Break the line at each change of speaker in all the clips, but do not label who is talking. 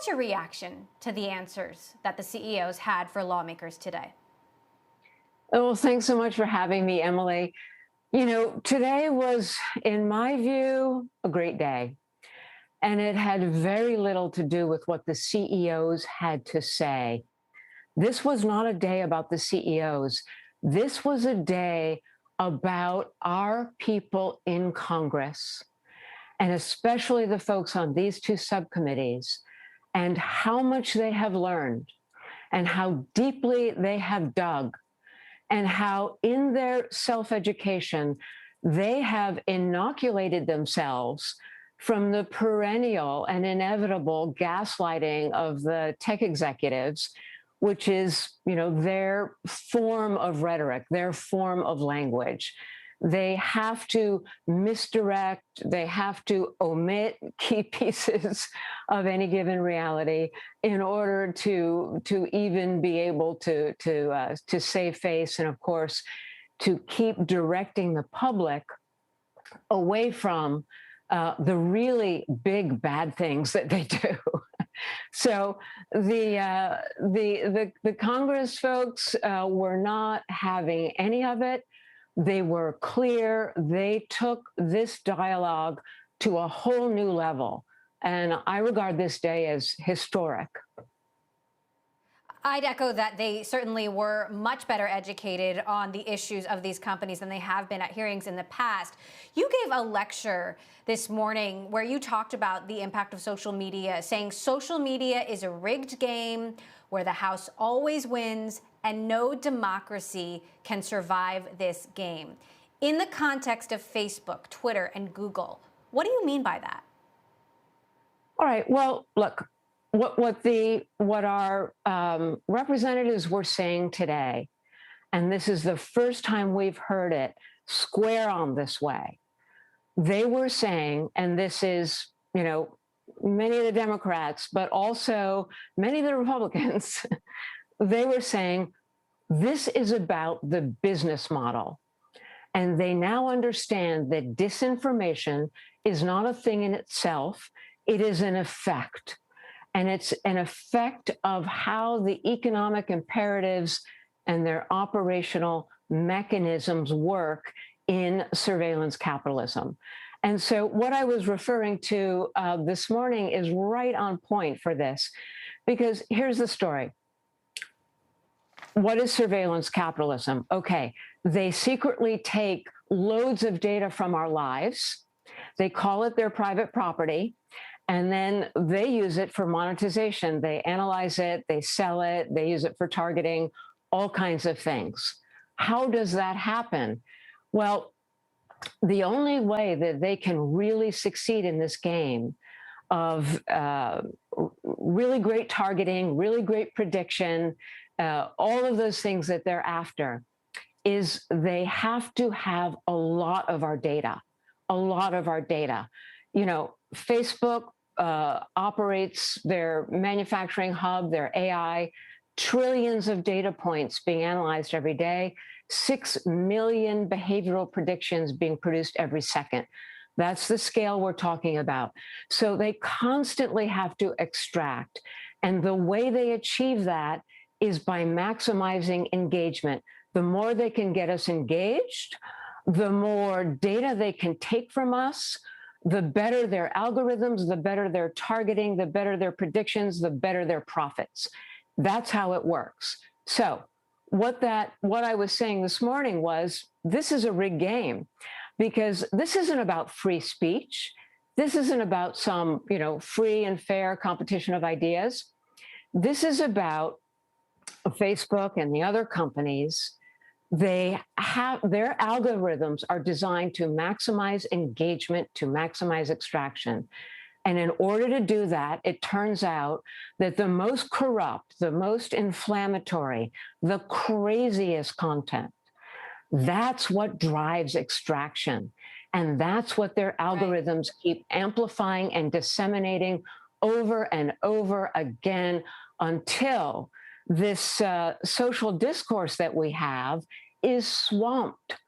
What's your reaction to the answers that the CEOs had for lawmakers today?
Oh, well, thanks so much for having me, Emily. Today was, in my view, a great day. And it had very little to do with what the CEOs had to say. This was not a day about the CEOs. This was a day about our people in Congress, and especially the folks on these two subcommittees, and how much they have learned and how deeply they have dug and how in their self-education, they have inoculated themselves from the perennial and inevitable gaslighting of the tech executives, which is, their form of rhetoric, their form of language. They have to misdirect, they have to omit key pieces of any given reality in order to even be able to save face, and of course to keep directing the public away from the really big bad things that they do. So the Congress folks were not having any of it. They were clear. They took this dialogue to a whole new level. And I regard this day as historic.
I'd echo that they certainly were much better educated on the issues of these companies than they have been at hearings in the past. You gave a lecture this morning where you talked about the impact of social media, saying social media is a rigged game where the House always wins and no democracy can survive this game. In the context of Facebook, Twitter, and Google, what do you mean by that?
All right. Well, look, what our representatives were saying today, and this is the first time we've heard it square on this way. They were saying, and this is, many of the Democrats, but also many of the Republicans, they were saying, this is about the business model. And they now understand that disinformation is not a thing in itself. It is an effect. And it's an effect of how the economic imperatives and their operational mechanisms work in surveillance capitalism. And so what I was referring to this morning is right on point for this, because here's the story. What is surveillance capitalism? Okay, they secretly take loads of data from our lives. They call it their private property. And then they use it for monetization. They analyze it, they sell it, they use it for targeting, all kinds of things. How does that happen? Well, the only way that they can really succeed in this game of really great targeting, really great prediction, all of those things that they're after, is they have to have a lot of our data, a lot of our data. Facebook operates their manufacturing hub, their AI, trillions of data points being analyzed every day, 6 million behavioral predictions being produced every second. That's the scale we're talking about. So they constantly have to extract. And the way they achieve that is by maximizing engagement. The more they can get us engaged, the more data they can take from us, the better their algorithms, the better their targeting, the better their predictions, the better their profits. That's how it works. So what I was saying this morning was, this is a rigged game, because this isn't about free speech. This isn't about some, free and fair competition of ideas. This is about Facebook and the other companies. Their algorithms are designed to maximize engagement, to maximize extraction. And in order to do that, it turns out that the most corrupt, the most inflammatory, the craziest content, that's what drives extraction. And that's what their algorithms keep amplifying and disseminating over and over again, until this social discourse that we have is swamped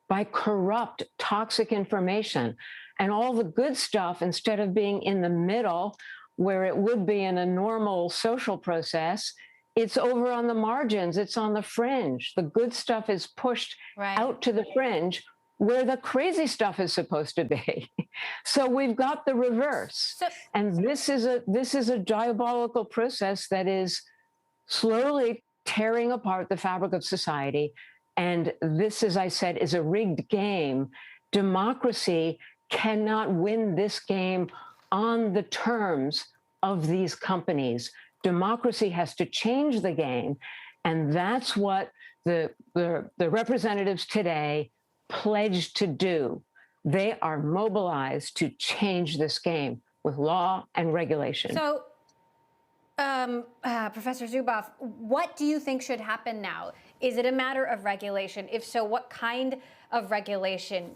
by corrupt, toxic information. And all the good stuff, instead of being in the middle where it would be in a normal social process, it's over on the margins, it's on the fringe. The good stuff is pushed out to the fringe where the crazy stuff is supposed to be. So we've got the reverse. And this is a diabolical process that is slowly tearing apart the fabric of society. And this, as I said, is a rigged game. Democracy cannot win this game on the terms of these companies. Democracy has to change the game. And that's what the representatives today pledged to do. They are mobilized to change this game with law and regulation.
So, Professor Zuboff, what do you think should happen now? Is it a matter of regulation? If so, what kind of regulation?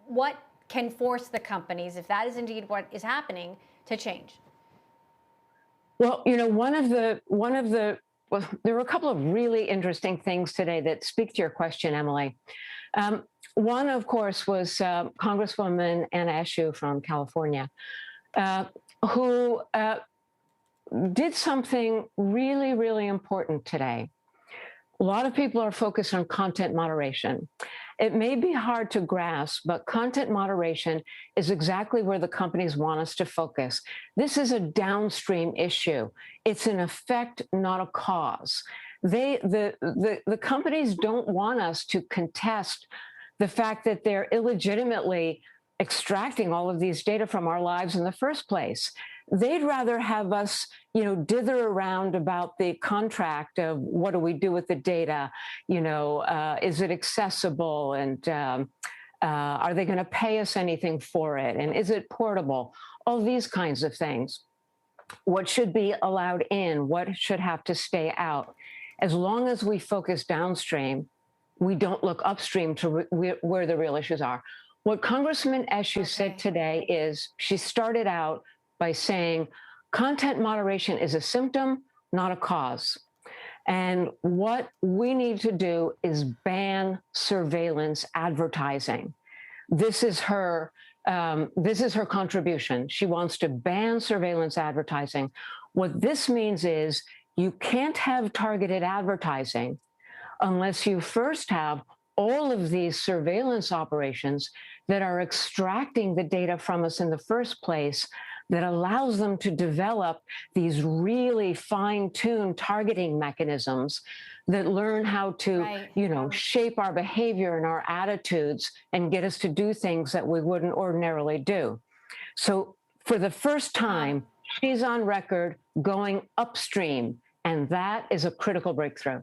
What can force the companies, if that is indeed what is happening, to change?
Well, there were a couple of really interesting things today that speak to your question, Emily. One, of course, was Congresswoman Anna Eshoo from California, who did something really, really important today. A lot of people are focused on content moderation. It may be hard to grasp, but content moderation is exactly where the companies want us to focus. This is a downstream issue. It's an effect, not a cause. The companies don't want us to contest the fact that they're illegitimately extracting all of these data from our lives in the first place. They'd rather have us, dither around about the contract of what do we do with the data? Is it accessible? And are they going to pay us anything for it? And is it portable? All these kinds of things. What should be allowed in? What should have to stay out? As long as we focus downstream, we don't look upstream to where the real issues are. What Congressman Eshoo said today is she started out by saying content moderation is a symptom, not a cause. And what we need to do is ban surveillance advertising. This is her contribution. She wants to ban surveillance advertising. What this means is you can't have targeted advertising unless you first have all of these surveillance operations that are extracting the data from us in the first place, that allows them to develop these really fine-tuned targeting mechanisms that learn how to, shape our behavior and our attitudes and get us to do things that we wouldn't ordinarily do. So for the first time, she's on record going upstream, and that is a critical breakthrough.